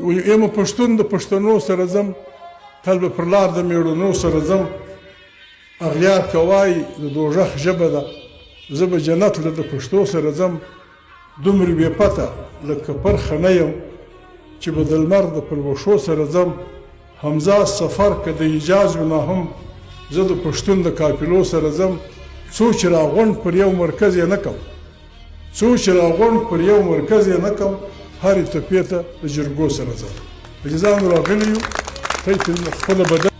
یم پښتون د پښتنو سره ځم تل به پر لار د مېړنو سره ځم اغیار که وایي د دوژخ ژبه ده زه به جنت له د پښتو سره ځم دومره بې پته لکه پرخه نه یم چې به د لمر د پلوشو سره ځم همزه سفر که د حجاز وي نو هم زه د پښتون د قافلو سره ځم څو چې راغونډ پر یو مرکز یې نه کم څو چې راغونډ پر یو مرکز یې نه کم هرې تپې ته د جرګو سره ځم اجازه مو راغلي یو خپله بدن